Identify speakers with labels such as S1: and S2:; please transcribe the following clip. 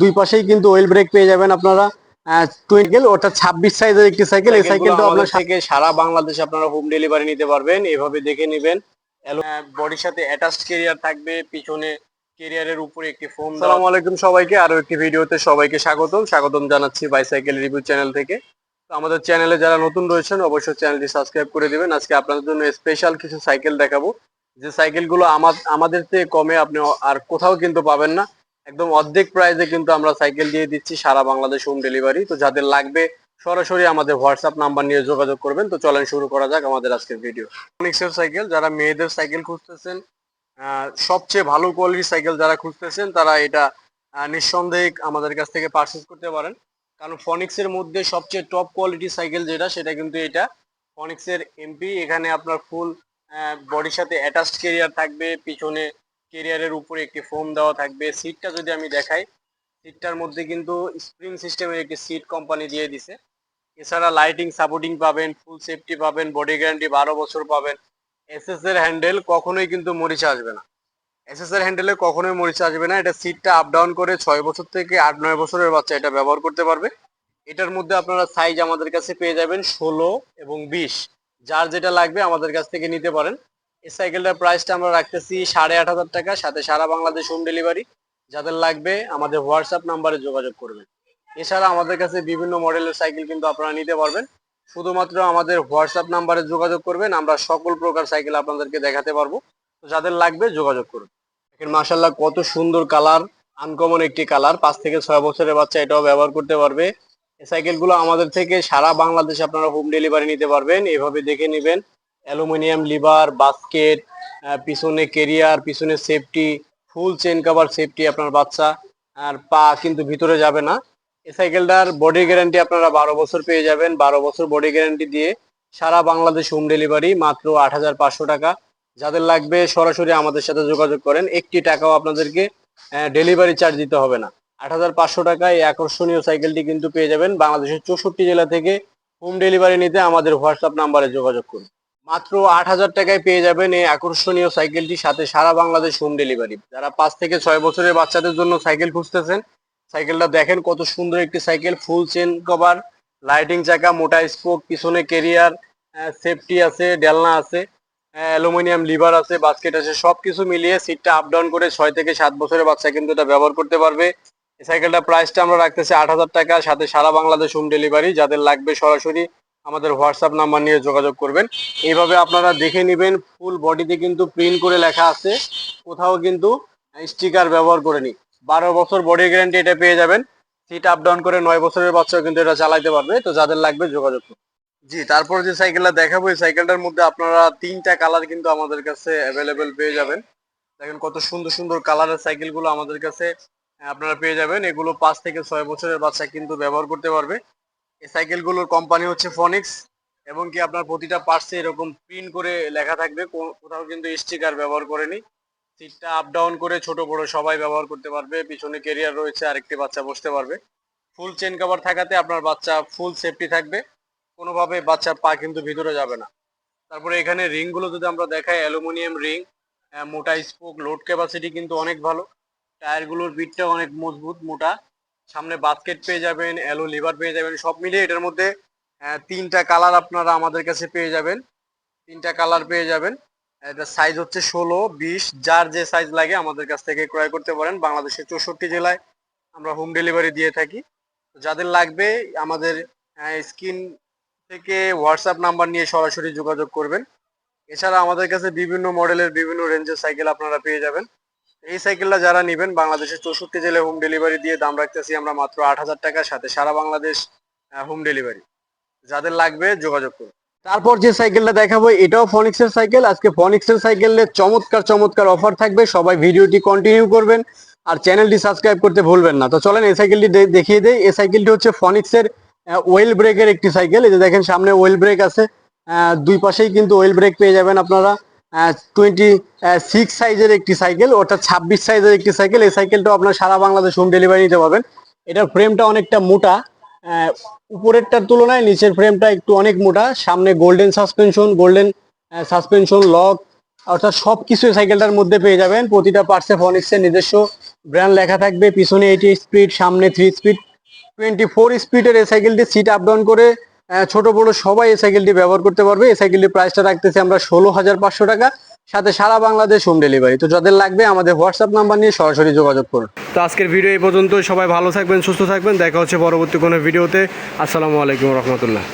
S1: দুই পাশেই কিন্তু ওয়েল ব্রেক পেয়ে যাবেন আপনারা। সাইকেল ওটা 26 সাইজের একটি সাইকেল। এই সাইকেলটা আপনার থেকে সারা বাংলাদেশে আপনারা হোম ডেলিভারি নিতে পারবেন। এভাবে দেখে নেবেন। বডির সাথে অ্যাটাচড ক্যারিয়ার থাকবে, পিছনে ক্যারিয়ারের উপরে একটি ফোম। আসসালামু আলাইকুম সবাইকে, আরো একটি ভিডিওতে সবাইকে স্বাগতম জানাচ্ছি বাইসাইকেল রিভিউ চ্যানেল থেকে। তো আমাদের চ্যানেলে যারা নতুন রয়েছেন অবশ্যই চ্যানেলটি সাবস্ক্রাইব করে দিবেন। আজকে আপনাদের জন্য স্পেশাল কিছু সাইকেল দেখাবো, যে সাইকেলগুলো আমাদের থেকে কমে আপনি আর কোথাও কিন্তু পাবেন না। একদম অর্ধেক প্রাইসে কিন্তু আমরা সাইকেল দিয়ে দিচ্ছি সারা বাংলাদেশ হোম ডেলিভারি। তো যাদের লাগবে সরাসরি আমাদের হোয়াটসঅ্যাপ নাম্বার নিয়ে যোগাযোগ করবেন। তো চলেন শুরু করা যাক আমাদের আজকের ভিডিও। ফনিক্সের সাইকেল, যারা মেয়েদের সাইকেল খুঁজতেছেন, সবচেয়ে ভালো কোয়ালিটির সাইকেল যারা খুঁজতেছেন, তারা এটা নিঃসন্দেহে আমাদের কাছ থেকে পারচেজ করতে পারেন। কারণ ফনিক্সের মধ্যে সবচেয়ে টপ কোয়ালিটির সাইকেল যেটা, সেটা কিন্তু এটা ফনিক্সের এমপি। এখানে আপনার ফুল বডির সাথে অ্যাটাচড ক্যারিয়ার থাকবে, পিছনে ক্যারিয়ারের উপরে একটি ফোম দেওয়া থাকবে। সিটটা যদি আমি দেখাই, সিটটার মধ্যে কিন্তু স্প্রিং সিস্টেমের একটি সিট কোম্পানি দিয়ে দিছে। এছাড়া লাইটিং সাপোর্টিং পাবেন, ফুল সেফটি পাবেন, বডি গ্যারান্টি 12 বছর পাবেন। এসএস এর হ্যান্ডেল কখনোই কিন্তু মরিচা আসবে না। এসএস এর হ্যান্ডেলে কখনোই মরিচা আসবে না। এটা সিটটা আপ ডাউন করে 6 বছর থেকে 8-9 বছরের বাচ্চা এটা ব্যবহার করতে পারবে। এটার মধ্যে আপনারা সাইজ আমাদের কাছে পেয়ে যাবেন 16 এবং 20, যার যেটা লাগবে আমাদের কাছ থেকে নিতে পারেন। এই সাইকেলটার প্রাইসটা আমরা রাখতেছি 8,500 টাকা, সাথে সারা বাংলাদেশ হোম ডেলিভারি। যাদের লাগবে আমাদের হোয়াটসঅ্যাপ নাম্বারে যোগাযোগ করবেন। এছাড়া আমাদের কাছে বিভিন্ন মডেলের সাইকেল কিন্তু আপনারা নিতে পারবেন। শুধুমাত্র আমাদের হোয়াটসঅ্যাপ নাম্বারে যোগাযোগ করবেন, আমরা সকল প্রকার সাইকেল আপনাদেরকে দেখাতে পারবো। তো যাদের লাগবে যোগাযোগ করুন। দেখেন মাশাআল্লাহ কত সুন্দর কালার, আনকমন একটি কালার। 5 থেকে 6 বছরের বাচ্চা এটাও ব্যবহার করতে পারবে। এই সাইকেলগুলো আমাদের থেকে সারা বাংলাদেশে আপনারা হোম ডেলিভারি নিতে পারবেন। এভাবে দেখে নেবেন, অ্যালুমিনিয়াম লিভার, বাস্কেট, পিছনে কেরিয়ার, পিছনে সেফটি, ফুল চেন কভার সেফটি আপনার বাচ্চা, আর পা কিন্তু ভিতরে যাবে না। এই সাইকেলটার বডি গ্যারান্টি আপনারা 12 বছর পেয়ে যাবেন। 12 বছর বডি গ্যারান্টি দিয়ে সারা বাংলাদেশ হোম ডেলিভারি মাত্র 8,500 টাকা। যাদের লাগবে সরাসরি আমাদের সাথে যোগাযোগ করেন, একটি টাকাও আপনাদেরকে ডেলিভারি চার্জ দিতে হবে না। 8,500 টাকায় এই আকর্ষণীয় সাইকেলটি কিন্তু পেয়ে যাবেন। বাংলাদেশের 64 জেলা থেকে হোম ডেলিভারি নিতে আমাদের হোয়াটসঅ্যাপ নাম্বারে যোগাযোগ করুন। মাত্র 8,000 টাকায় পেয়ে যাবেন এই আকর্ষণীয় সাইকেলটি, সাথে সারা বাংলাদেশ হোম ডেলিভারি। যারা 5 থেকে 6 বছরের বাচ্চাদের জন্য সাইকেল খুঁজতেছেন, সাইকেলটা দেখেন কত সুন্দর একটি সাইকেল। ফুল চেন কভার, লাইটিং চাকা, মোটা স্পোক, পিছনে কেরিয়ার, সেফটি আছে, ডেলনা আছে, অ্যালুমিনিয়াম লিভার আছে, বাস্কেট আছে, সবকিছু মিলিয়ে সিটটা আপ ডাউন করে 6 থেকে 7 বছরের বাচ্চা কিন্তু এটা ব্যবহার করতে পারবে। এই সাইকেলটা প্রাইসটা আমরা রাখতেছি 8,000 টাকা, সাথে সারা বাংলাদেশ হোম ডেলিভারি। যাদের লাগবে সরাসরি আমাদের হোয়াটসঅ্যাপ নাম্বার নিয়ে যোগাযোগ করবেন। এইভাবে আপনারা দেখে নেবেন, ফুল বডিতে কিন্তু প্রিন্ট করে লেখা আছে, কোথাও কিন্তু স্টিকার ব্যবহার করেনি। 12 বছর বডি গ্যারান্টি এটা পেয়ে যাবেন। সিট আপ ডাউন করে 9 বছরের বাচ্চাও কিন্তু এটা চালাইতে পারবে। তো যাদের লাগবে যোগাযোগ করুন। জি, তারপর যে সাইকেলটা দেখাবো, এই সাইকেলটার মধ্যে আপনারা 3টা কালার কিন্তু আমাদের কাছে অ্যাভেলেবেল পেয়ে যাবেন। দেখেন কত সুন্দর সুন্দর কালারের সাইকেলগুলো আমাদের কাছে আপনারা পেয়ে যাবেন। এগুলো 5 থেকে 6 বছরের বাচ্চা কিন্তু ব্যবহার করতে পারবে। এই সাইকেলগুলোর কোম্পানি হচ্ছে ফনিক্স, এবং কি আপনার প্রতিটা পার্টসে এরকম প্রিন্ট করে লেখা থাকবে, কোথাও কিন্তু স্টিকার ব্যবহার করেনি। সিটটা আপ ডাউন করে ছোট বড় সবাই ব্যবহার করতে পারবে। পিছনে ক্যারিয়ার রয়েছে, আরেকটি বাচ্চা বসতে পারবে। ফুল চেন কভার থাকাতে আপনার বাচ্চা ফুল সেফটি থাকবে, কোনোভাবে বাচ্চার পা কিন্তু ভিতরে যাবে না। তারপরে এখানে রিং গুলো যদি আমরা দেখাই, অ্যালুমিনিয়াম রিং, মোটা স্পোক, লোড ক্যাপাসিটি কিন্তু অনেক ভালো। টায়ার গুলোর বিটটা অনেক মজবুত, মোটা। সামনে বাস্কেট পেয়ে যাবেন, অ্যালো লিভার পেয়ে যাবেন। সব মিলিয়ে এটার মধ্যে 3টা কালার আপনারা আমাদের কাছে পেয়ে যাবেন। 3টা কালার পেয়ে যাবেন। এটা সাইজ হচ্ছে 16, 20, যার যে সাইজ লাগে আমাদের কাছ থেকে ক্রয় করতে পারেন। বাংলাদেশের 64 জেলায় আমরা হোম ডেলিভারি দিয়ে থাকি। যাদের লাগবে আমাদের স্ক্রিন থেকে হোয়াটসঅ্যাপ নাম্বার নিয়ে সরাসরি যোগাযোগ করবেন। এছাড়া আমাদের কাছে বিভিন্ন মডেলের বিভিন্ন রেঞ্জের সাইকেল আপনারা পেয়ে যাবেন। এই সাইকেলটা যারা নেবেন, বাংলাদেশের 64 জেলায় হোম ডেলিভারি দিয়ে দাম রাখতেছি আমরা মাত্র 8,000 টাকা, সাথে সারা বাংলাদেশ হোম ডেলিভারি। যাদের লাগবে যোগাযোগ করুন। তারপর যে সাইকেলটা দেখাবো, এটাও ফনিক্সের সাইকেল। আজকে ফনিক্সের সাইকেলের চমৎকার চমৎকার অফার থাকবে, সবাই ভিডিওটি কন্টিনিউ করবেন আর চ্যানেলটি সাবস্ক্রাইব করতে ভুলবেন না। তো চলেন এই সাইকেলটি দেখিয়ে দেই। এই সাইকেলটি হচ্ছে ফনিক্সের ওয়েল ব্রেকের একটি সাইকেল। এই যে দেখেন সামনে ওয়েল ব্রেক আছে, দুই পাশেই কিন্তু ওয়েল ব্রেক পেয়ে যাবেন আপনারা। 26 সাইজের একটি সাইকেল, ওটা 26 সাইজের একটি সাইকেল। এই সাইকেলটাও আপনার সারা বাংলাদেশ হোম ডেলিভারি নিতে পারবেন। এটার ফ্রেমটা অনেকটা মোটা, উপরেরটার তুলনায় নিচের ফ্রেমটা একটু অনেক মোটা। সামনে গোল্ডেন সাসপেনশন লক, অর্থাৎ সবকিছু সাইকেলটার মধ্যে পেয়ে যাবেন। প্রতিটা পার্টসে ফনিক্সের নিজস্ব ব্র্যান্ড লেখা থাকবে, পিছনে 80 স্পিড, সামনে 3 স্পিড, 24 স্পিডের এই সাইকেলটি সিট আপ ডাউন করে ছোট বড় সবাই এই সাইকেলটি ব্যবহার করতে পারবে। এই সাইকেলটির প্রাইসটা রাখতেছি আমরা 16,500 টাকা, সাথে সারা বাংলাদেশ হোম ডেলিভারি। তো যাদের লাগবে আমাদের হোয়াটসঅ্যাপ নাম্বার নিয়ে সরাসরি যোগাযোগ করুন। তো আজকের ভিডিও এই পর্যন্ত, সবাই ভালো থাকবেন, সুস্থ থাকবেন, দেখা হচ্ছে পরবর্তী কোনো ভিডিওতে। আসসালামু আলাইকুম রহমতুল্লাহ।